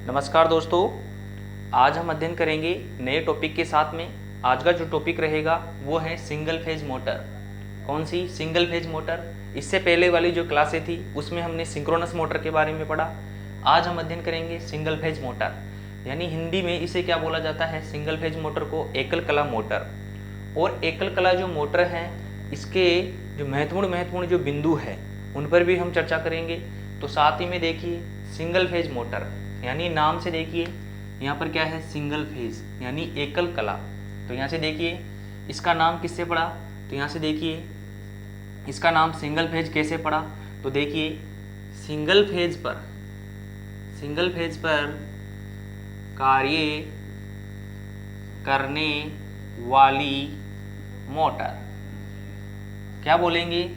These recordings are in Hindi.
नमस्कार दोस्तों, आज हम अध्ययन करेंगे नए टॉपिक के साथ में। आज का जो टॉपिक रहेगा वो है सिंगल फेज मोटर। कौन सी? Single phase motor. इससे पहले वाली जो क्लासें थी उसमें हमने सिंक्रोनस मोटर के बारे में पढ़ा। आज हम अध्ययन करेंगे सिंगल फेज मोटर, यानी हिंदी में इसे क्या बोला जाता है? सिंगल फेज मोटर को एकल कला मोटर। और एकल कला जो मोटर है इसके जो महत्वपूर्ण जो बिंदु है उन पर भी हम चर्चा करेंगे। तो साथ ही में देखिए सिंगल फेज मोटर, यानी नाम से देखिए यहाँ पर क्या है? सिंगल फेज यानी एकल कला। तो यहाँ से देखिए इसका नाम किससे पड़ा? तो यहाँ से देखिए इसका नाम सिंगल फेज कैसे पड़ा? तो देखिए सिंगल फेज पर कार्य करने वाली मोटर। क्या बोलेंगे?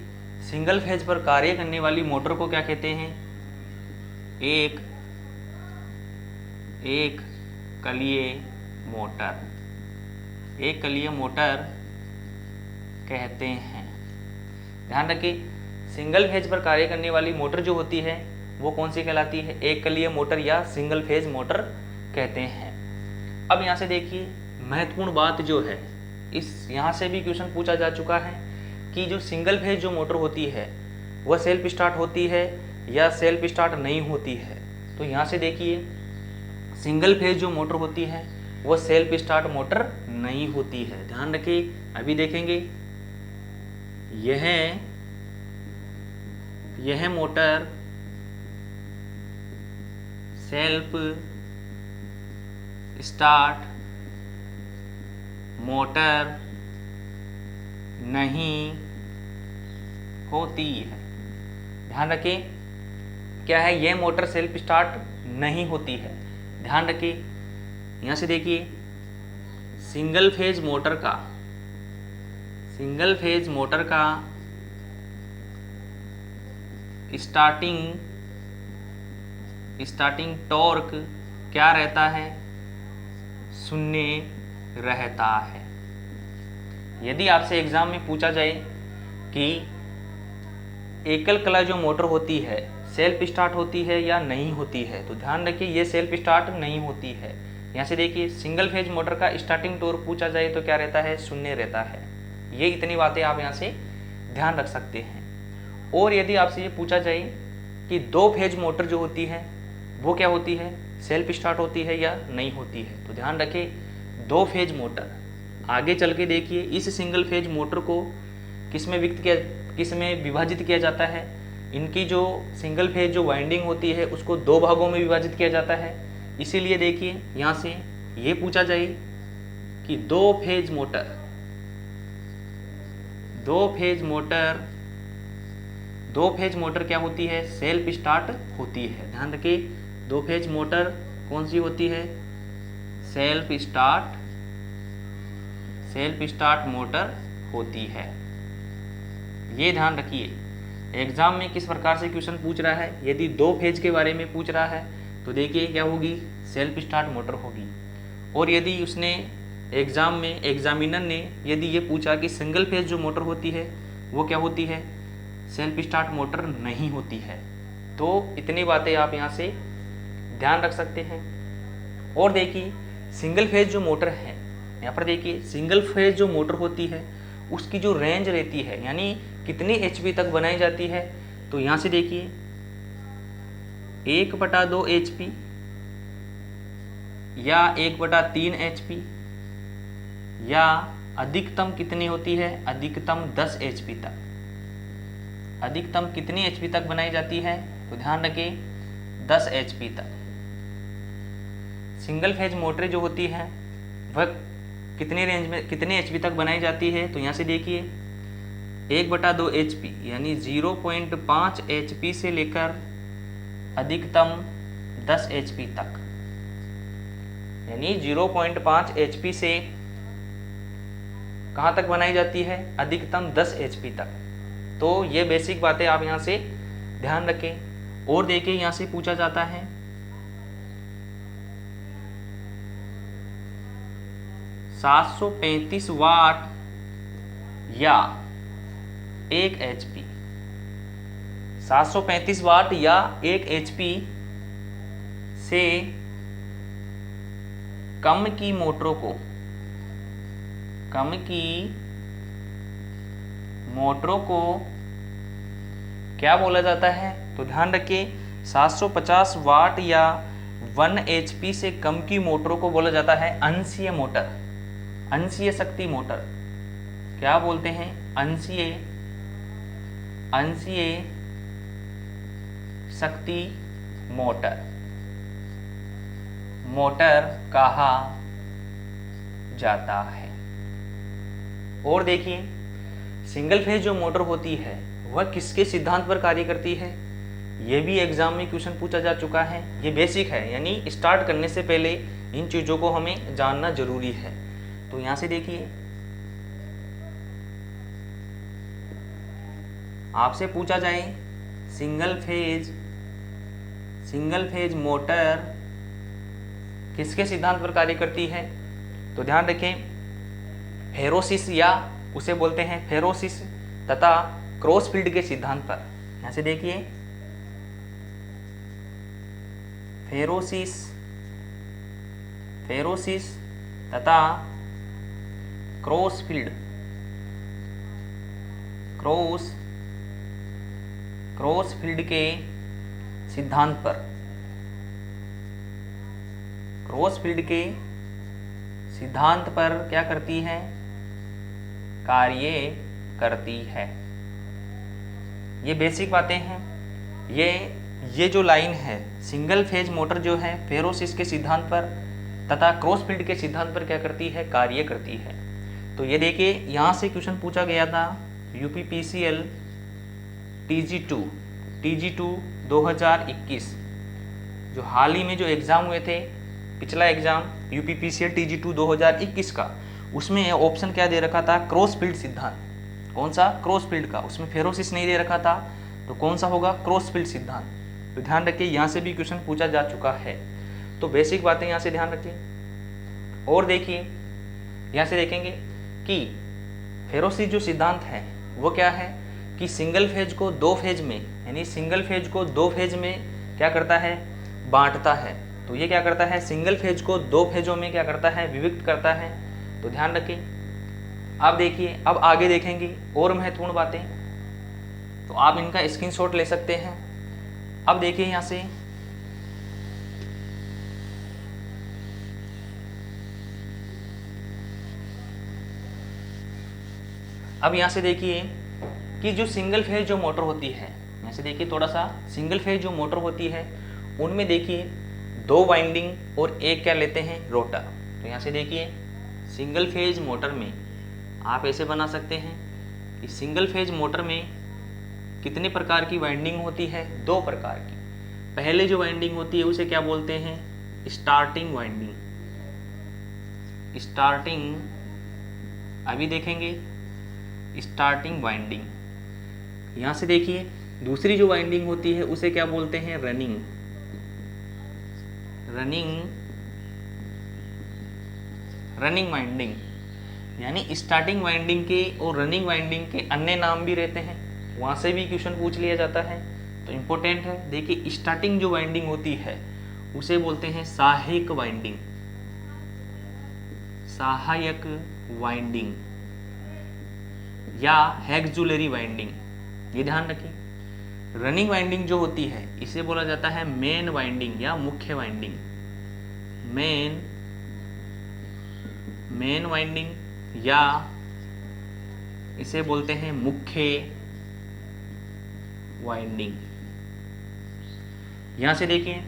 सिंगल फेज पर कार्य करने वाली मोटर को क्या कहते हैं? एक कलीय मोटर। एक कलीय मोटर कहते हैं। ध्यान रखिए, सिंगल फेज पर कार्य करने वाली मोटर जो होती है वो कौन सी कहलाती है? एक कलीय मोटर या सिंगल फेज मोटर कहते हैं। अब यहाँ से देखिए महत्वपूर्ण बात जो है, इस यहाँ से भी क्वेश्चन पूछा जा चुका है कि जो सिंगल फेज जो मोटर होती है वह सेल्फ स्टार्ट होती है या सेल्फ स्टार्ट नहीं होती है। तो यहाँ से देखिए सिंगल फेज जो मोटर होती है वह सेल्फ स्टार्ट मोटर नहीं होती है। ध्यान रखिए, अभी देखेंगे यह मोटर सेल्फ स्टार्ट मोटर नहीं होती है। ध्यान रखिए क्या है? यह मोटर सेल्फ स्टार्ट नहीं होती है। ध्यान रखिए यहां से देखिए सिंगल फेज मोटर का स्टार्टिंग टॉर्क क्या रहता है? शून्य रहता है। यदि आपसे एग्जाम में पूछा जाए कि एकल कला जो मोटर होती है सेल्फ स्टार्ट होती है या नहीं होती है, तो ध्यान रखिए ये सेल्फ स्टार्ट नहीं होती है। यहाँ से देखिए सिंगल फेज मोटर का स्टार्टिंग टॉर्क पूछा जाए तो क्या रहता है? शून्य रहता है। ये इतनी बातें आप यहाँ से ध्यान रख सकते हैं। और यदि आपसे ये पूछा जाए कि दो फेज मोटर जो होती है वो क्या होती है? सेल्फ स्टार्ट होती है या नहीं होती है, तो ध्यान रखिए दो फेज मोटर। आगे चल के देखिए इस सिंगल फेज मोटर को किस में विभाजित किया जाता है? इनकी जो सिंगल फेज जो वाइंडिंग होती है उसको दो भागों में विभाजित किया जाता है। इसीलिए देखिए यहाँ से ये पूछा जाए कि दो फेज मोटर क्या होती है? सेल्फ स्टार्ट होती है। ध्यान रखिए दो फेज मोटर कौन सी होती है? सेल्फ स्टार्ट मोटर होती है। ये ध्यान रखिए एग्जाम में किस प्रकार से क्वेश्चन पूछ रहा है। यदि दो फेज के बारे में पूछ रहा है तो देखिए क्या होगी? सेल्फ स्टार्ट मोटर होगी। और यदि उसने एग्जाम में एग्जामिनर ने यदि ये पूछा कि सिंगल फेज जो मोटर होती है वो क्या होती है? सेल्फ स्टार्ट मोटर नहीं होती है। तो इतनी बातें आप यहाँ से ध्यान रख सकते हैं। और देखिए सिंगल फेज जो मोटर है, यहाँ पर देखिए सिंगल फेज जो मोटर होती है उसकी जो रेंज रहती है, यानी कितनी एचपी तक बनाई जाती है, तो यहाँ से देखिए 1/2 एचपी या 1/3 एचपी या अधिकतम कितनी होती है? अधिकतम 10 एचपी तक। अधिकतम कितनी एचपी तक बनाई जाती है? तो ध्यान रखिए 10 एचपी तक। सिंगल फेज मोटर जो होती है वह कितनी रेंज में कितने एचपी तक बनाई जाती है? तो यहाँ से देखिए 1/2 एचपी यानी 0.5 एचपी से लेकर अधिकतम 10 एचपी तक, यानी 0.5 एचपी से कहाँ तक बनाई जाती है? अधिकतम 10 एचपी तक। तो ये बेसिक बातें आप यहाँ से ध्यान रखें। और देखिए यहाँ से पूछा जाता है 735 वाट या 1 HP, 735 वाट या 1 HP से कम की मोटरों को क्या बोला जाता है? तो ध्यान रखिए 750 वाट या 1 HP से कम की मोटरों को बोला जाता है अंशीय मोटर, अंशीय शक्ति मोटर। क्या बोलते हैं? अंशीय शक्ति मोटर कहा जाता है। और देखिए सिंगल फेज जो मोटर होती है वह किसके सिद्धांत पर कार्य करती है? ये भी एग्जाम में क्वेश्चन पूछा जा चुका है। ये बेसिक है, यानी स्टार्ट करने से पहले इन चीज़ों को हमें जानना जरूरी है। तो यहाँ से देखिए आपसे पूछा जाए सिंगल फेज मोटर किसके सिद्धांत पर कार्य करती है? तो ध्यान रखें फेरोसिस या उसे बोलते हैं फेरोसिस तथा क्रॉसफील्ड के सिद्धांत पर। यहां से देखिए फेरोसिस तथा क्रॉसफील्ड के सिद्धांत पर, क्रॉसफील्ड के सिद्धांत पर क्या करती है? कार्य करती है। ये बेसिक बातें हैं। ये जो लाइन है सिंगल फेज मोटर जो है फेरोसिस के सिद्धांत पर तथा क्रॉसफील्ड के सिद्धांत पर क्या करती है? कार्य करती है। तो ये देखिए यहाँ से क्वेश्चन पूछा गया था यूपीपीसीएल TG2 2021, जो हाल ही में जो एग्ज़ाम हुए थे, पिछला एग्ज़ाम यूपीपीसीएल TG2 2021 का, उसमें ऑप्शन क्या दे रखा था? क्रॉसफील्ड सिद्धांत। कौन सा? क्रॉसफील्ड का। उसमें फेरोसिस नहीं दे रखा था, तो कौन सा होगा? क्रॉसफील्ड सिद्धांत। तो ध्यान रखिए यहाँ से भी क्वेश्चन पूछा जा चुका है। तो बेसिक बातें यहाँ से ध्यान रखिए। और देखिए यहाँ से देखेंगे कि फेरोसिस जो सिद्धांत है वो क्या है कि सिंगल फेज को दो फेज में, यानी सिंगल फेज को दो फेज में क्या करता है? बांटता है। तो ये क्या करता है? सिंगल फेज को दो फेजों में क्या करता है? विभक्त करता है। तो ध्यान रखिए। अब देखिए अब आगे देखेंगे और महत्वपूर्ण बातें, तो आप इनका स्क्रीनशॉट ले सकते हैं। अब देखिए यहाँ से अब यहाँ से देखिए कि जो सिंगल फेज जो मोटर होती है, यहाँ से देखिए थोड़ा सा, सिंगल फेज जो मोटर होती है उनमें देखिए दो वाइंडिंग और एक क्या लेते हैं? रोटर। तो यहाँ से देखिए सिंगल फेज मोटर में आप ऐसे बना सकते हैं कि सिंगल फेज मोटर में कितने प्रकार की वाइंडिंग होती है? दो प्रकार की। पहले जो वाइंडिंग होती है उसे क्या बोलते हैं? Starting winding. अभी देखेंगे स्टार्टिंग वाइंडिंग। यहाँ से देखिए दूसरी जो वाइंडिंग होती है उसे क्या बोलते हैं? Running winding. यानी स्टार्टिंग वाइंडिंग के और रनिंग वाइंडिंग के अन्य नाम भी रहते हैं, वहाँ से भी क्वेश्चन पूछ लिया जाता है। तो इम्पोर्टेंट है। देखिए स्टार्टिंग जो वाइंडिंग होती है उसे बोलते हैं सहायक वाइंडिंग या ऑक्सिलरी वाइंडिंग। ये ध्यान रखिए। रनिंग वाइंडिंग जो होती है इसे बोला जाता है मेन वाइंडिंग या मुख्य वाइंडिंग। मेन वाइंडिंग या इसे बोलते हैं मुख्य वाइंडिंग। यहां से देखिए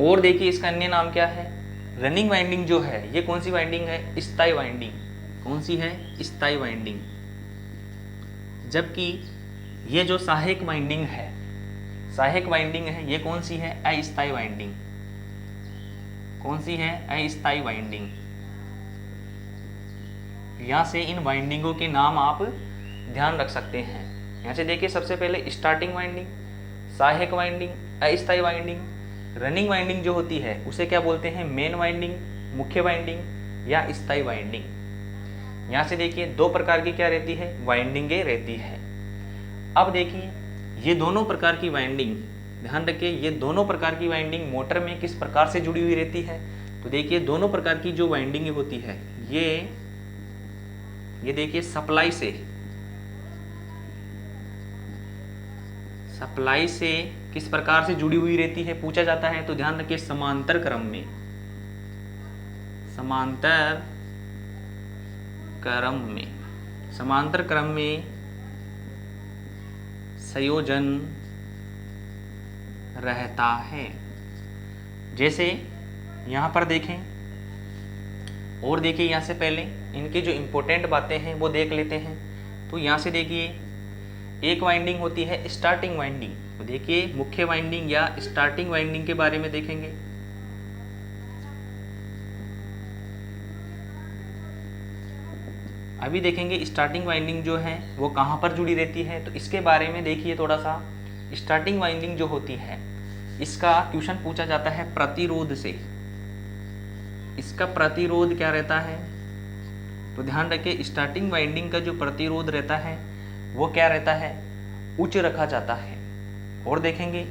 और देखिए इसका अन्य नाम क्या है? रनिंग वाइंडिंग जो है ये कौन सी वाइंडिंग है? स्थायी वाइंडिंग। कौन सी है? स्थायी वाइंडिंग। जबकि ये जो सहायक वाइंडिंग है ये कौन सी है? अस्थायी वाइंडिंग। कौन सी है? अस्थायी वाइंडिंग। यहाँ से इन वाइंडिंगों के नाम आप ध्यान रख सकते हैं। यहाँ से देखिए सबसे पहले स्टार्टिंग वाइंडिंग, सहायक वाइंडिंग, अस्थायी वाइंडिंग। रनिंग वाइंडिंग जो होती है उसे क्या बोलते हैं? मेन वाइंडिंग, मुख्य वाइंडिंग या स्थायी वाइंडिंग। यहाँ से देखिए दो प्रकार की क्या रहती है? वाइंडिंगें रहती है। अब देखिए ये दोनों प्रकार की वाइंडिंग, ध्यान रखिए ये दोनों प्रकार की वाइंडिंग मोटर में किस प्रकार से जुड़ी हुई रहती है? तो देखिए दोनों प्रकार की जो वाइंडिंग होती है ये देखिए सप्लाई से किस प्रकार से जुड़ी हुई रहती है पूछा जाता है। तो ध्यान रखिए समांतर क्रम में संयोजन रहता है। जैसे यहाँ पर देखें और देखिए, यहाँ से पहले इनकी जो इम्पोर्टेंट बातें हैं वो देख लेते हैं। तो यहाँ से देखिए एक वाइंडिंग होती है स्टार्टिंग वाइंडिंग। तो देखिए मुख्य वाइंडिंग या स्टार्टिंग वाइंडिंग के बारे में देखेंगे। अभी देखेंगे स्टार्टिंग वाइंडिंग जो है वो कहाँ पर जुड़ी रहती है। तो इसके बारे में देखिए थोड़ा सा। स्टार्टिंग वाइंडिंग जो होती है इसका क्वेश्चन पूछा जाता है प्रतिरोध से। इसका प्रतिरोध क्या रहता है? तो ध्यान रखिए स्टार्टिंग वाइंडिंग का जो प्रतिरोध रहता है वो क्या रहता है? उच्च रखा जाता है। और देखेंगे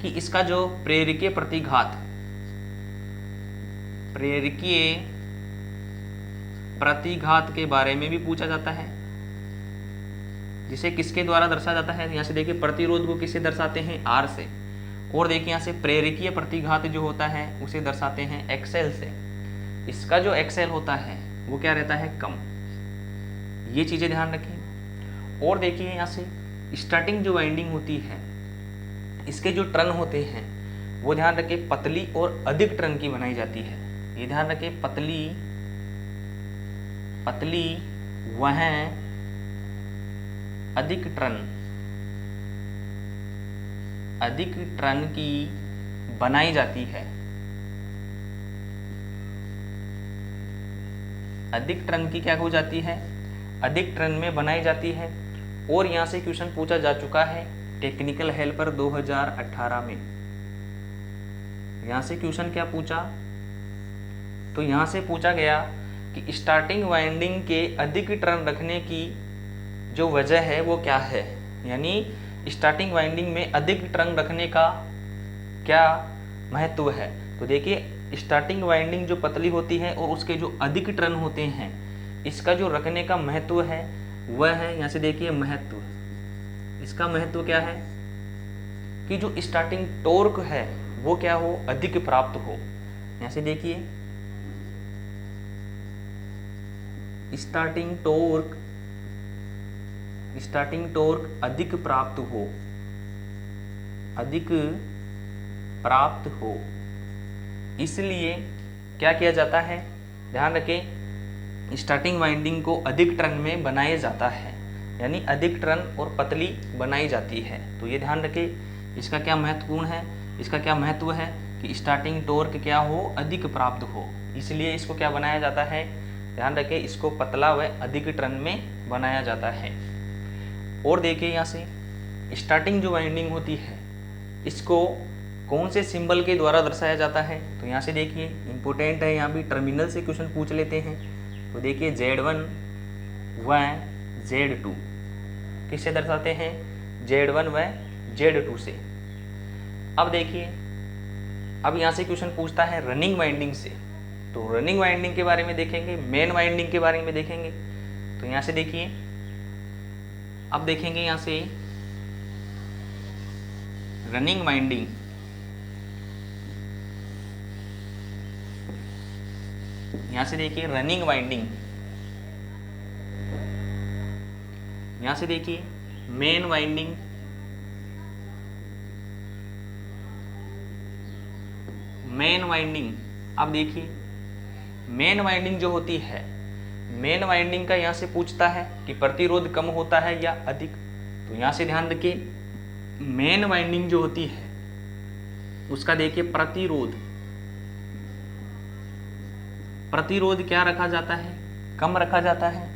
कि इसका जो प्रेरकीय प्रतिघात के बारे में भी पूछा जाता है, जिसे किसके द्वारा दर्शाया जाता है। यहाँ से देखिए प्रतिरोध को किससे दर्शाते हैं? आर से। और देखिए यहाँ से प्रेरकीय प्रतिघात जो होता है उसे दर्शाते हैं एक्सएल से। इसका जो एक्सएल होता है वो क्या रहता है? कम। ये चीजें ध्यान रखिए। और देखिए यहाँ से स्टार्टिंग जो वाइंडिंग होती है इसके जो टर्न होते हैं वो ध्यान रखिए पतली और अधिक टर्न की बनाई जाती है। ये ध्यान रखिए पतली वह अधिक टर्न की बनाई जाती है। अधिक टर्न की क्या हो जाती है? अधिक टर्न में बनाई जाती है। और यहाँ से क्वेश्चन पूछा जा चुका है टेक्निकल हेल्पर 2018 में। यहाँ से क्वेश्चन क्या पूछा? तो यहाँ से पूछा गया कि स्टार्टिंग वाइंडिंग के अधिक टर्न रखने की जो वजह है वो क्या है। यानी स्टार्टिंग वाइंडिंग में अधिक टर्न रखने का क्या महत्व है। तो देखिए स्टार्टिंग वाइंडिंग जो पतली होती है और उसके जो अधिक टर्न होते हैं इसका जो रखने का महत्व है वह है, यहाँ से देखिए महत्व। इसका महत्व क्या है कि जो स्टार्टिंग टॉर्क है वो क्या हो? अधिक प्राप्त हो। यहाँ से देखिए स्टार्टिंग टॉर्क अधिक प्राप्त हो। इसलिए क्या किया जाता है? ध्यान रखें स्टार्टिंग वाइंडिंग को अधिक टर्न में बनाया जाता है, यानी अधिक टर्न और पतली बनाई जाती है। तो ये ध्यान रखें इसका क्या महत्वपूर्ण है, इसका क्या महत्व है कि स्टार्टिंग टॉर्क क्या हो? अधिक प्राप्त हो। इसलिए इसको क्या बनाया जाता है? ध्यान रखें इसको पतला व अधिक टर्न में बनाया जाता है। और देखिए यहाँ से स्टार्टिंग जो वाइंडिंग होती है इसको कौन से सिंबल के द्वारा दर्शाया जाता है। तो यहाँ से देखिए इंपॉर्टेंट है, यहाँ भी टर्मिनल से क्वेश्चन पूछ लेते हैं। तो देखिए Z1 व Z2 किससे दर्शाते हैं? Z1 व Z2 से। अब देखिए अब यहाँ से क्वेश्चन पूछता है रनिंग वाइंडिंग से। तो रनिंग वाइंडिंग के बारे में देखेंगे, मेन वाइंडिंग के बारे में देखेंगे। तो यहाँ से देखिए अब देखेंगे यहाँ से रनिंग वाइंडिंग। यहाँ से देखिए रनिंग वाइंडिंग, यहाँ से देखिए मेन वाइंडिंग, मेन वाइंडिंग। अब देखिए मेन वाइंडिंग जो होती है, मेन वाइंडिंग का यहाँ से पूछता है कि प्रतिरोध कम होता है या अधिक। तो यहाँ से ध्यान रखिए मेन वाइंडिंग जो होती है उसका देखिए प्रतिरोध क्या रखा जाता है? कम रखा जाता है।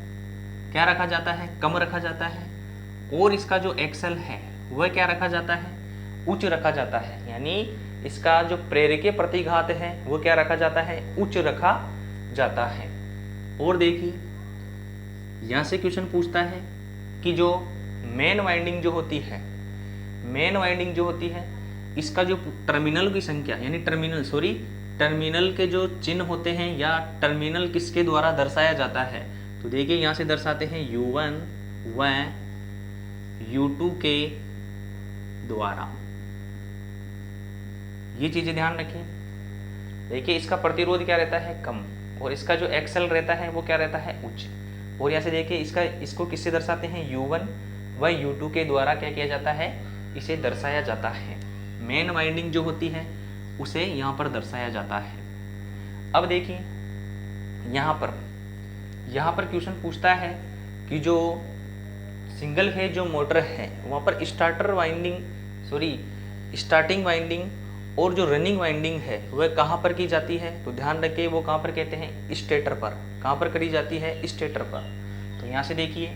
क्या रखा जाता है? कम रखा जाता है। और इसका जो एक्सेल है वह क्या रखा जाता है? उच्च रखा जाता है। यानी इसका जो प्रेरकीय प्रतिघात है वो क्या रखा जाता है? उच्च रखा जाता है। और देखिए यहाँ से क्वेश्चन पूछता है कि जो मेन वाइंडिंग जो होती है, मेन वाइंडिंग जो होती है इसका जो टर्मिनल की संख्या, यानी टर्मिनल के जो चिन्ह होते हैं या टर्मिनल किसके द्वारा दर्शाया जाता है, तो देखिए यहाँ से दर्शाते हैं U1 व U2 के द्वारा। ये चीज़ें ध्यान रखिए। देखिए इसका प्रतिरोध क्या रहता है, कम, और इसका जो एक्सल रहता है वो क्या रहता है, उच्च। और यहाँ से देखिए इसको किससे दर्शाते हैं, U1 व U2 के द्वारा क्या किया जाता है, इसे दर्शाया जाता है। मेन वाइंडिंग जो होती है उसे यहाँ पर दर्शाया जाता है। अब देखिए यहाँ पर क्वेश्चन पूछता है कि जो सिंगल फेज जो मोटर है वहाँ पर स्टार्टिंग वाइंडिंग और जो रनिंग वाइंडिंग है वह कहाँ पर की जाती है, तो ध्यान रखिए वो कहाँ पर कहते हैं, स्टेटर पर। कहाँ पर करी जाती है, स्टेटर पर। तो यहाँ से देखिए,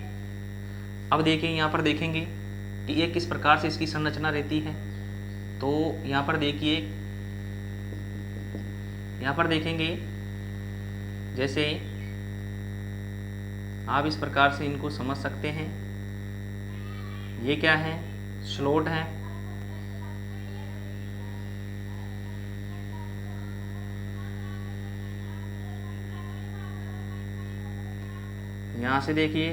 अब देखिए यहाँ पर देखेंगे कि ये किस प्रकार से इसकी संरचना रहती है। तो यहाँ पर देखिए, यहाँ पर देखेंगे जैसे आप इस प्रकार से इनको समझ सकते हैं। ये क्या है, स्लॉट है। यहाँ से देखिए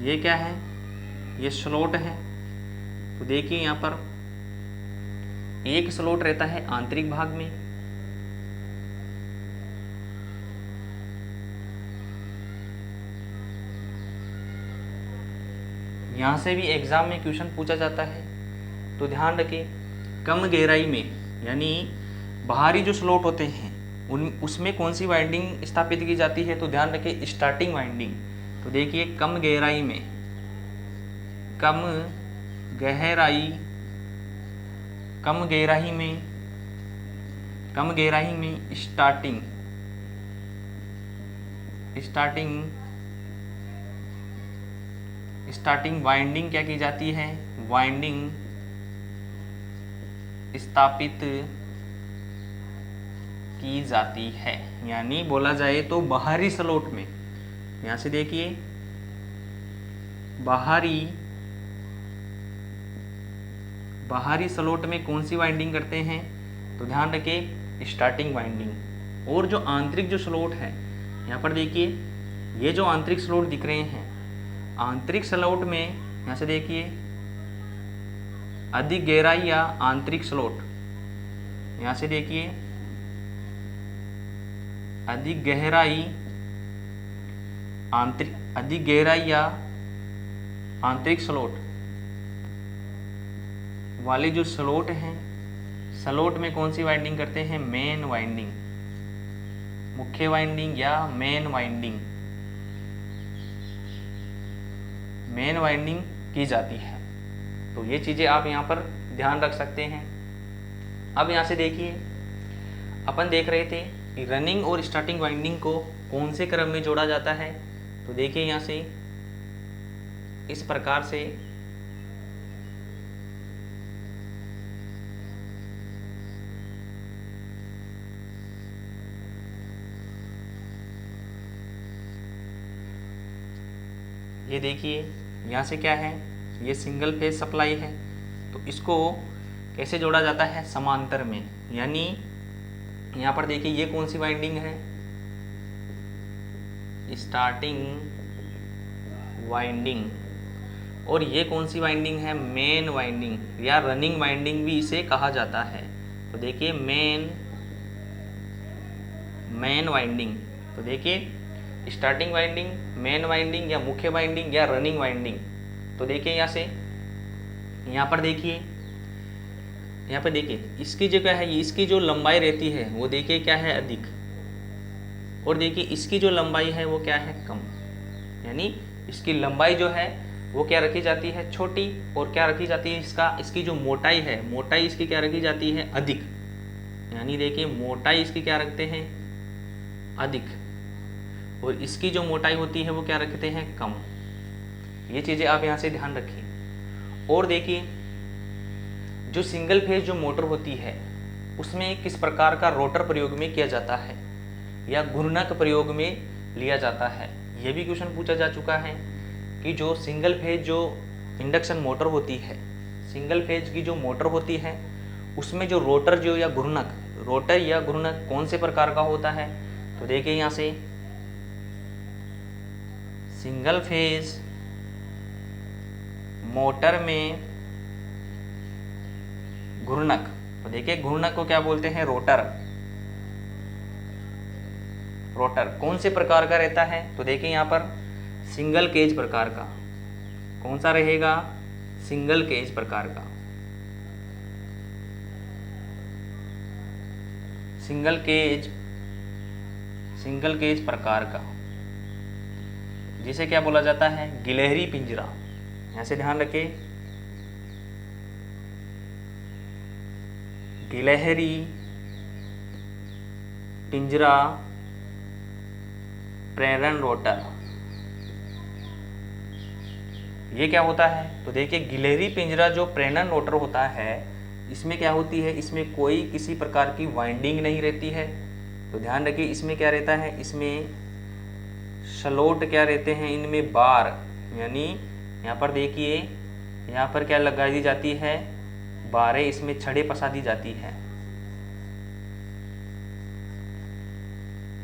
ये क्या है, ये स्लॉट है। तो देखिए यहाँ पर एक स्लॉट रहता है आंतरिक भाग में, यहाँ से भी एग्जाम में क्वेश्चन पूछा जाता है। तो ध्यान रखिए कम गहराई में, यानी बाहरी जो स्लॉट होते हैं उसमें कौन सी वाइंडिंग स्थापित की जाती है, तो ध्यान रखिए स्टार्टिंग वाइंडिंग। तो देखिए कम गहराई में स्टार्टिंग वाइंडिंग क्या की जाती है, वाइंडिंग स्थापित की जाती है। यानी बोला जाए तो बाहरी स्लॉट में, यहाँ से देखिए बाहरी स्लॉट में कौन सी वाइंडिंग करते हैं, तो ध्यान रखिए स्टार्टिंग वाइंडिंग। और जो आंतरिक जो स्लॉट है, यहाँ पर देखिए ये जो आंतरिक स्लॉट दिख रहे हैं, आंतरिक स्लॉट में यहाँ से देखिए अधिक गहराई या आंतरिक स्लॉट, यहाँ से देखिए अधिक गहराई या आंतरिक स्लॉट वाले जो स्लॉट हैं, स्लॉट में कौन सी वाइंडिंग करते हैं, मेन वाइंडिंग, मुख्य वाइंडिंग या मेन वाइंडिंग की जाती है। तो ये चीज़ें आप यहाँ पर ध्यान रख सकते हैं। अब यहाँ से देखिए अपन देख रहे थे कि रनिंग और स्टार्टिंग वाइंडिंग को कौन से क्रम में जोड़ा जाता है। तो देखिए यहाँ से इस प्रकार से ये देखिए यहाँ से क्या है, ये सिंगल फेज सप्लाई है। तो इसको कैसे जोड़ा जाता है, समांतर में। यानी यहाँ पर देखिए ये कौन सी वाइंडिंग है, स्टार्टिंग वाइंडिंग, और ये कौन सी वाइंडिंग है, मेन वाइंडिंग या रनिंग वाइंडिंग भी इसे कहा जाता है। तो देखिए मेन वाइंडिंग, तो देखिए स्टार्टिंग वाइंडिंग, मेन वाइंडिंग या मुख्य वाइंडिंग या रनिंग वाइंडिंग। तो देखिए यहाँ से यहाँ पर देखिए इसकी जो क्या है, इसकी जो लंबाई रहती है वो देखिए क्या है, अधिक, और देखिए इसकी जो लंबाई है वो क्या है, कम। यानी इसकी लंबाई जो है वो क्या रखी जाती है, छोटी, और क्या रखी जाती है, इसकी जो मोटाई है, मोटाई इसकी क्या रखी जाती है, अधिक। यानी देखिए मोटाई इसकी क्या रखते हैं, अधिक, और इसकी जो मोटाई होती है वो क्या रखते हैं, कम। ये चीज़ें आप यहाँ से ध्यान रखिए। और देखिए जो सिंगल फेज जो मोटर होती है उसमें किस प्रकार का रोटर प्रयोग में किया जाता है या घूर्णक प्रयोग में लिया जाता है, ये भी क्वेश्चन पूछा जा चुका है कि जो सिंगल फेज जो इंडक्शन मोटर होती है, सिंगल फेज की जो मोटर होती है उसमें जो रोटर जो या घूर्णक, रोटर या घूर्णक कौन से प्रकार का होता है? तो देखिए यहाँ से सिंगल फेज मोटर में घूर्णक, तो देखिए घूर्णक को क्या बोलते हैं? रोटर। रोटर कौन से प्रकार का रहता है? तो देखिए यहाँ पर सिंगल केज प्रकार का। कौन सा रहेगा? सिंगल केज प्रकार का। सिंगल केज प्रकार का, जिसे क्या बोला जाता है? गिलहरी पिंजरा। यहां से ध्यान रखें, गिलहरी पिंजरा प्रेरण रोटर। ये क्या होता है? तो देखिए गिलहरी पिंजरा जो प्रेरण रोटर होता है, इसमें क्या होती है? इसमें कोई किसी प्रकार की वाइंडिंग नहीं रहती है। तो ध्यान रखिए इसमें क्या रहता है? इसमें स्लॉट क्या रहते हैं? इनमें बार, यानी यहाँ पर देखिए यहाँ पर क्या लगा दी जाती है? बारें, इसमें छड़ें फंसा दी जाती है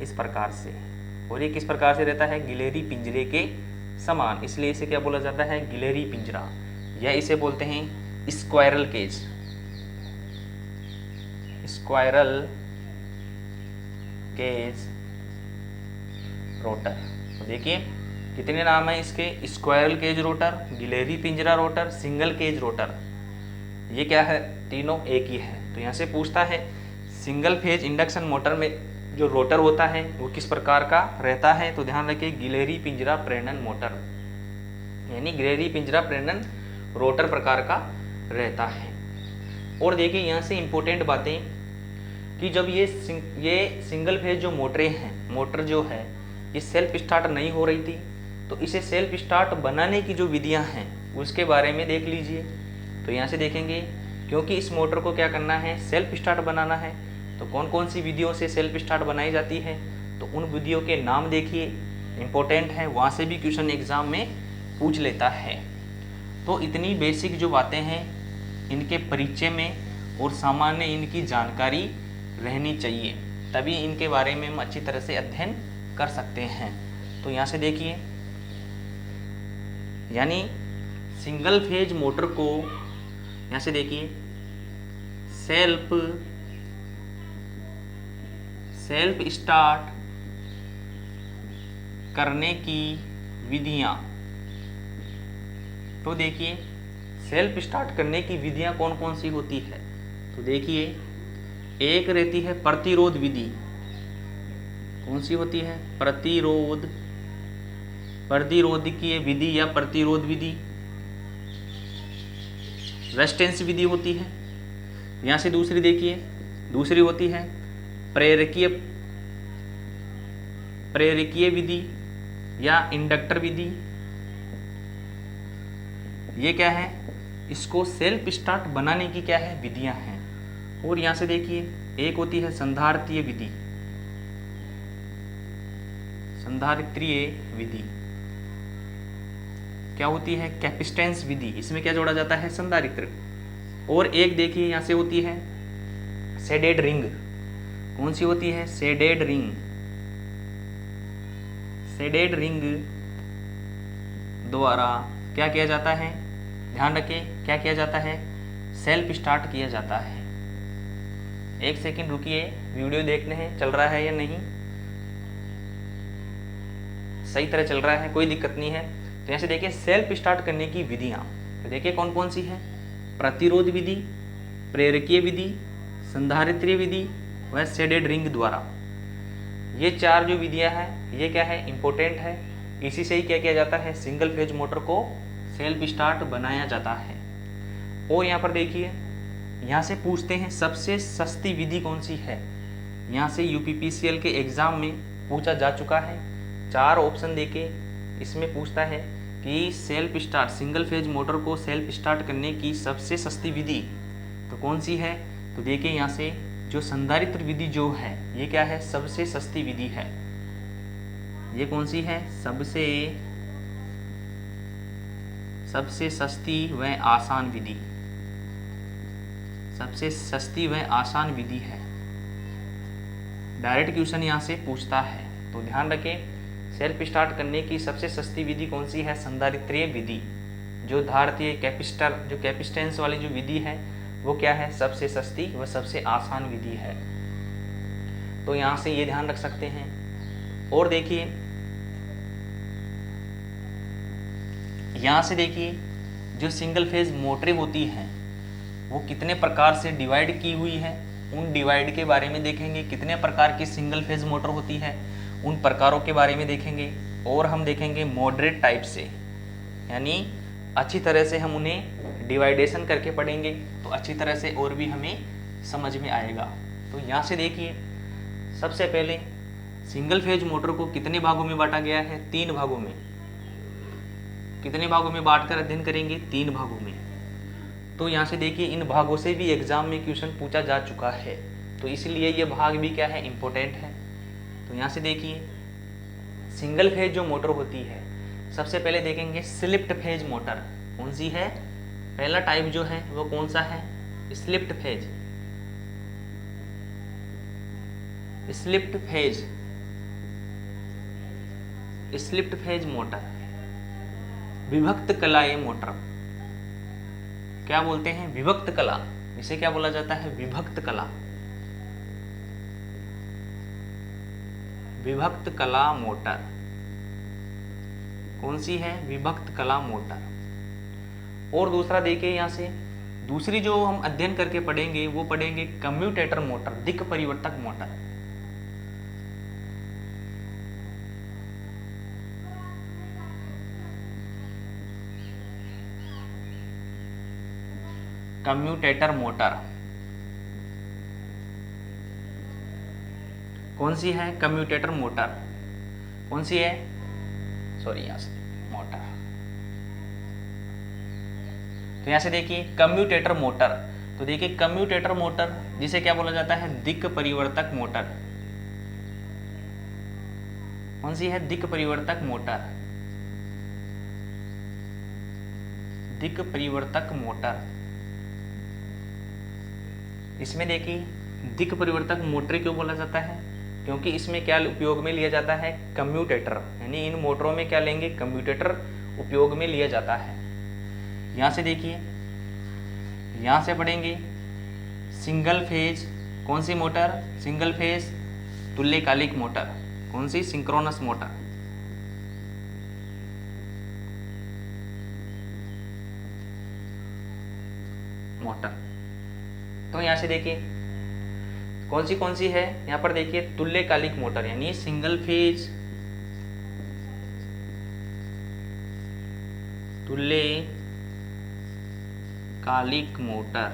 इस प्रकार से। और ये किस प्रकार से रहता है? गिलहरी पिंजरे के समान, इसलिए इसे क्या बोला जाता है? गिलहरी पिंजरा, या इसे बोलते हैं squirrel cage. Squirrel cage rotor. तो देखिए कितने नाम है इसके? स्क्वायरल केज रोटर, गिलहरी पिंजरा रोटर, सिंगल केज रोटर। ये क्या है? तीनों एक ही है। तो यहाँ से पूछता है सिंगल फेज इंडक्शन मोटर में जो रोटर होता है वो किस प्रकार का रहता है? तो ध्यान रखिए गिलहरी पिंजरा प्रेरण मोटर, यानी गिलहरी पिंजरा प्रेरण रोटर प्रकार का रहता है। और देखिए यहाँ से इम्पोर्टेंट बातें कि जब ये सिंगल फेज जो मोटरें हैं, मोटर जो है ये सेल्फ स्टार्ट नहीं हो रही थी, तो इसे सेल्फ स्टार्ट बनाने की जो विधियां हैं उसके बारे में देख लीजिए। तो यहाँ से देखेंगे, क्योंकि इस मोटर को क्या करना है? सेल्फ स्टार्ट बनाना है। तो कौन कौन सी विधियों से सेल्फ स्टार्ट बनाई जाती है? तो उन विधियों के नाम देखिए, इम्पोर्टेंट है, वहाँ से भी क्वेश्चन एग्जाम में पूछ लेता है। तो इतनी बेसिक जो बातें हैं इनके परिचय में और सामान्य इनकी जानकारी रहनी चाहिए, तभी इनके बारे में हम अच्छी तरह से अध्ययन कर सकते हैं। तो यहाँ से देखिए, यानी सिंगल फेज मोटर को यहाँ से देखिए सेल्फ स्टार्ट करने की विधियां। तो देखिए सेल्फ स्टार्ट करने की विधियां कौन कौन सी होती है? तो देखिए एक रहती है प्रतिरोध विधि। कौन सी होती है? प्रतिरोधकीय विधि या प्रतिरोध विधि, रेजिस्टेंस विधि होती है। यहाँ से दूसरी देखिए, दूसरी होती है प्रेरकीय विधि या इंडक्टर विधि। ये क्या है? इसको सेल्फ स्टार्ट बनाने की क्या है? विधियां हैं। और यहाँ से देखिए एक होती है संधारित्रीय विधि। संधारित्रीय विधि क्या होती है? कैपेसिटेंस विधि। इसमें क्या जोड़ा जाता है? संधारित्र। और एक देखिए यहाँ से होती है शेडेड रिंग। कौन सी होती है? Shaded ring. शेडेड रिंग द्वारा क्या किया जाता है? ध्यान रखें, क्या किया जाता है? सेल्फ स्टार्ट किया जाता है। एक सेकंड रुकिए, वीडियो देखने हैं चल रहा है या नहीं। सही तरह चल रहा है, कोई दिक्कत नहीं है। तो ऐसे देखिए सेल्फ स्टार्ट करने की विधियां, तो देखिए कौन कौन सी है? प्रतिरोध विधि, प्रेरकीय विधि, संधारित्रीय विधि व शेडेड रिंग द्वारा। ये चार जो विधियां हैं ये क्या है? इंपॉर्टेंट है। इसी से ही क्या किया जाता है? सिंगल फेज मोटर को सेल्फ स्टार्ट बनाया जाता है। और यहाँ पर देखिए, यहाँ से पूछते हैं सबसे सस्ती विधि कौन सी है? यहाँ से यूपीपीसीएल के एग्जाम में पूछा जा चुका है। चार ऑप्शन देके इसमें पूछता है कि self start, single phase motor को सेल्फ स्टार्ट करने की सबसे सस्ती विधि तो कौन सी है? तो देखिए यहाँ से जो संधारित्र विधि जो है ये क्या है? सबसे सस्ती विधि है। ये कौन सी है? सबसे सस्ती व आसान विधि। सबसे सस्ती व आसान विधि है? डायरेक्ट क्वेश्चन यहाँ से पूछता है, तो ध्यान रखें सेल्फ स्टार्ट करने की सबसे सस्ती विधि कौन सी है? संधारित्रीय विधि। जो धारतीय कैपिस्टर जो कैपिस्टेंस वाली जो विधि है वो क्या है? सबसे सस्ती व सबसे आसान विधि है। तो यहाँ से ये ध्यान रख सकते हैं। और देखिए यहाँ से देखिए जो सिंगल फेज मोटरें होती हैं वो कितने प्रकार से डिवाइड की हुई है, उन डिवाइड के बारे में देखेंगे। कितने प्रकार की सिंगल फेज मोटर होती है उन प्रकारों के बारे में देखेंगे। और हम देखेंगे मॉडरेट टाइप से, यानी अच्छी तरह से हम उन्हें डिवाइडेशन करके पढ़ेंगे तो अच्छी तरह से और भी हमें समझ में आएगा। तो यहाँ से देखिए सबसे पहले सिंगल फेज मोटर को कितने भागों में बांटा गया है? 3 भागों में। कितने भागों में बांटकर अध्ययन करेंगे? 3 भागों में। तो यहाँ से देखिए इन भागों से भी एग्जाम में क्वेश्चन पूछा जा चुका है, तो इसलिए ये भाग भी क्या है? इम्पोर्टेंट है। तो यहाँ से देखिए सिंगल फेज जो मोटर होती है, सबसे पहले देखेंगे स्लिप्ट फेज मोटर कौन सी है? पहला टाइप जो है वो कौन सा है? Slipped phase. Slipped phase slipped phase motor, विभक्त कला ये मोटर। क्या बोलते हैं? विभक्त कला। इसे क्या बोला जाता है? विभक्त कला। विभक्त कला मोटर कौन सी है? विभक्त कला मोटर। और दूसरा देखिए यहाँ से दूसरी जो हम अध्ययन करके पढ़ेंगे वो पढ़ेंगे कम्यूटेटर मोटर, दिक् परिवर्तक मोटर। कम्यूटेटर मोटर कौन सी है? कम्यूटेटर मोटर कौन सी है? सॉरी यहाँ से मोटर। तो यहाँ से देखिए कम्यूटेटर मोटर, तो देखिए कम्यूटेटर मोटर जिसे क्या बोला जाता है? दिक् परिवर्तक मोटर। कौन सी है? दिक् परिवर्तक मोटर। दिक् परिवर्तक मोटर। इसमें देखिए दिक् परिवर्तक मोटर क्यों बोला जाता है? क्योंकि इसमें क्या उपयोग में लिया जाता है? कम्यूटेटर, यानी इन मोटरों में क्या लेंगे? कम्यूटेटर उपयोग में लिया जाता है। यहाँ से देखिए यहाँ से पढ़ेंगे सिंगल फेज कौन सी मोटर? सिंगल फेज तुल्यकालिक मोटर। कौन सी? Synchronous motor. मोटर। तो यहाँ से देखिए कौन सी है? यहाँ पर देखिए तुल्यकालिक मोटर, यानी सिंगल फेज तुल्यकालिक मोटर।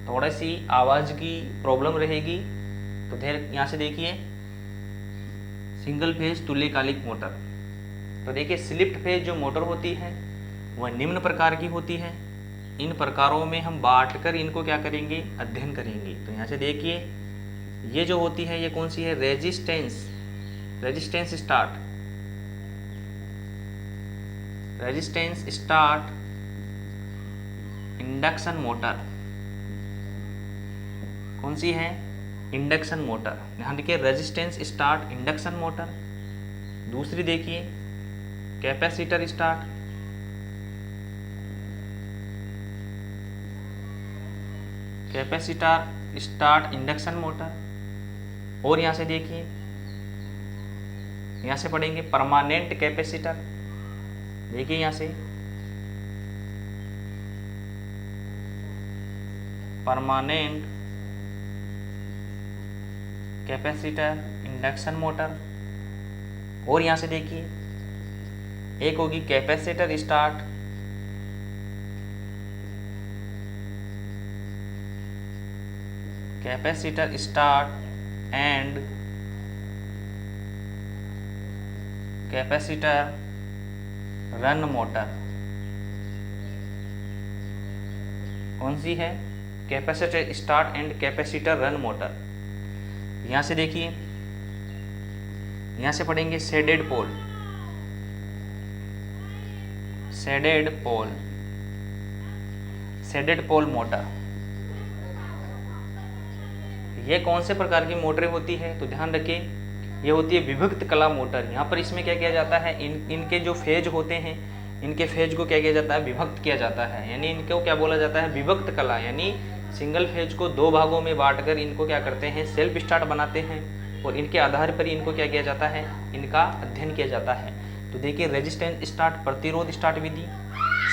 थोड़ी सी आवाज की प्रॉब्लम रहेगी तो यहाँ से देखिए सिंगल फेज तुल्यकालिक मोटर। तो देखिए स्लिप्ट फेज जो मोटर होती है वह निम्न प्रकार की होती है। इन प्रकारों में हम बांटकर इनको क्या करेंगे? अध्ययन करेंगे। तो यहाँ से देखिए ये जो होती है ये कौन सी है? Resistance start induction motor. कौन सी है? Induction motor. ध्यान देखिए रेजिस्टेंस स्टार्ट इंडक्शन मोटर। दूसरी देखिए कैपेसिटर स्टार्ट इंडक्शन मोटर। और यहाँ से देखिए यहाँ से पढ़ेंगे परमानेंट कैपेसिटर। देखिए यहाँ से परमानेंट कैपेसिटर इंडक्शन मोटर। और यहाँ से देखिए एक होगी capacitor start and capacitor run motor. कौन सी है? Capacitor start and capacitor run motor. यहाँ से देखिए यहाँ से पढ़ेंगे शेडेड पोल मोटर। ये कौन से प्रकार की मोटरें होती है? तो ध्यान रखिए, ये होती है विभक्त कला मोटर। यहाँ पर इसमें क्या किया जाता है, इनके जो फेज होते हैं, इनके फेज को क्या किया जाता है, विभक्त किया जाता है। यानी इनको क्या बोला जाता है, विभक्त कला। यानी सिंगल फेज को दो भागों में बांटकर इनको क्या करते हैं, सेल्फ स्टार्ट बनाते हैं और इनके आधार पर इनको क्या किया जाता है, इनका अध्ययन किया जाता है। तो देखिए, रेजिस्टेंस स्टार्ट, प्रतिरोध स्टार्ट विधि,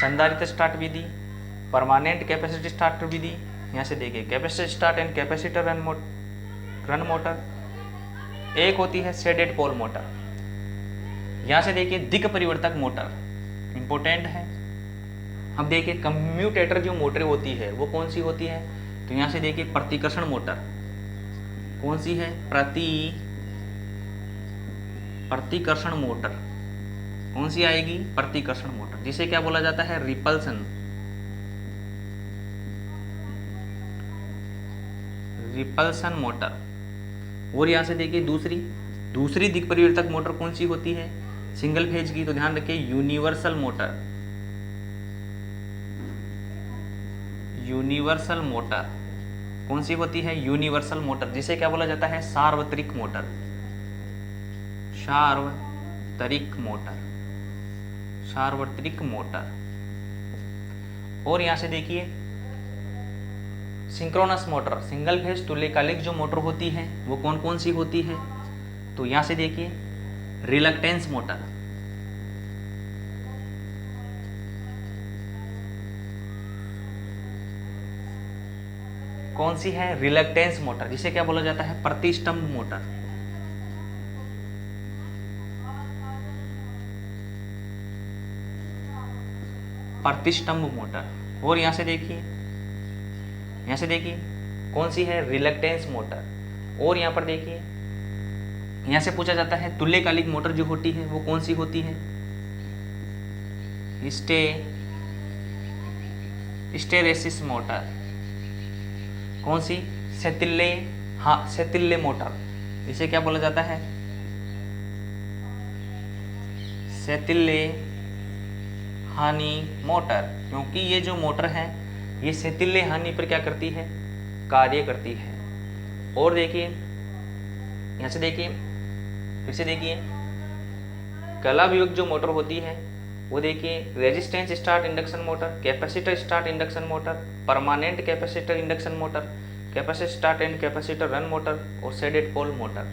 संधारित्र स्टार्ट विधि, परमानेंट कैपेसिटी स्टार्ट विधि। यहाँ से देखिए, capacitor start and capacitor run motor. एक होती है शेडेड पोल मोटर। यहाँ से देखिए, दिक् परिवर्तक मोटर इंपॉर्टेंट है। अब देखिए, कम्यूटेटर जो मोटर होती है वो कौन सी होती है? तो यहाँ से देखिए, प्रतिकर्षण मोटर कौन सी है, प्रतिकर्षण मोटर कौन सी आएगी, प्रतिकर्षण मोटर, जिसे क्या बोला जाता है, रिपल्सन मोटर। और यहाँ से देखिए, दूसरी दिक् परिवर्तक मोटर कौन सी होती है, सिंगल फेज की? तो ध्यान रखिए, यूनिवर्सल मोटर कौन सी होती है, यूनिवर्सल मोटर, जिसे क्या बोला जाता है, सार्वत्रिक मोटर। और यहां से देखिए, सिंक्रोनस मोटर, सिंगल फेज तुल्यकालिक जो मोटर होती है वो कौन कौन सी होती है? तो यहां से देखिए, रिलक्टेंस मोटर, कौन सी है, रिलक्टेंस मोटर, जिसे क्या बोला जाता है, प्रतिष्ठंभ मोटर। और यहां से देखिए, कौन सी है, रिलक्टेंस मोटर। और यहां पर देखिए, यहां से पूछा जाता है, तुल्यकालिक मोटर जो होती है वो कौन सी होती है, हिस्टेरेसिस मोटर। कौन सी, सेतिल्य मोटर, इसे क्या बोला जाता है, सेतिल्य हानि मोटर। क्योंकि ये जो मोटर है ये सेतिल्य हानि पर क्या करती है, कार्य करती है। और देखिए, यहाँ से देखिए, फिर से देखिए, कला वियुक्त जो मोटर होती है वो देखिए, resistance start induction motor, capacitor start induction motor, permanent capacitor induction motor, capacitor start and capacitor run motor और शेडेड पोल मोटर।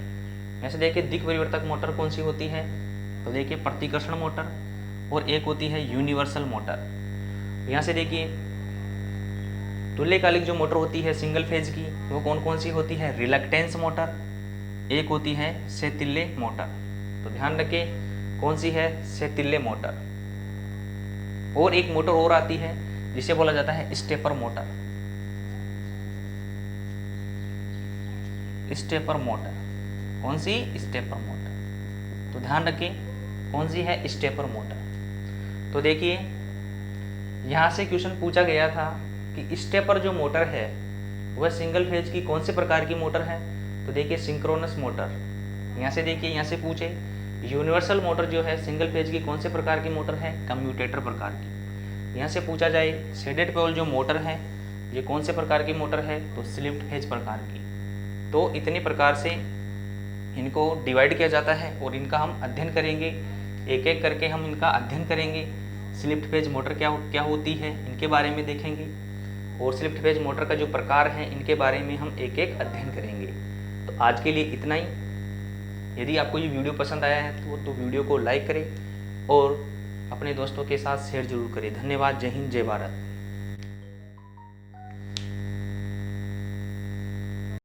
ऐसे देखिए, दिक् परिवर्तक मोटर कौन सी होती है? तो देखिए, प्रतिकर्षण मोटर। और एक होती है यूनिवर्सल मोटर। यहाँ से देखिए, तुल्यकालिक जो मोटर होती है सिंगल फेज की वो कौन कौन सी होती है, रिलक्टेंस मोटर, एक होती है सेतिल्य मोटर। तो ध्यान रखिए, कौन सी है, सेतिल्य मोटर। और एक मोटर और आती है जिसे बोला जाता है स्टेपर मोटर। कौन सी, स्टेपर मोटर। तो ध्यान रखिए, कौन सी है, स्टेपर मोटर। तो देखिए, यहां से क्वेश्चन पूछा गया था कि स्टेपर जो मोटर है वह सिंगल फेज की कौन से प्रकार की मोटर है? तो देखिए, सिंक्रोनस मोटर। यहाँ से देखिए, यहाँ से पूछे, यूनिवर्सल मोटर जो है सिंगल फेज की कौन से प्रकार की मोटर है, कम्यूटेटर प्रकार की। यहाँ से पूछा जाए, शेडेड पोल जो मोटर है ये कौन से प्रकार की मोटर है? तो स्लिप्ड फेज प्रकार की। तो इतने प्रकार से इनको डिवाइड किया जाता है और इनका हम अध्ययन करेंगे, एक एक करके हम इनका अध्ययन करेंगे। स्लिप्ड फेज मोटर क्या होती है इनके बारे में देखेंगे, और स्लिप्ड फेज मोटर का जो प्रकार है इनके बारे में हम एक एक अध्ययन करेंगे। तो आज के लिए इतना ही। यदि आपको ये वीडियो पसंद आया है तो वीडियो को लाइक करें और अपने दोस्तों के साथ शेयर जरूर करें। धन्यवाद। जय हिंद, जय भारत।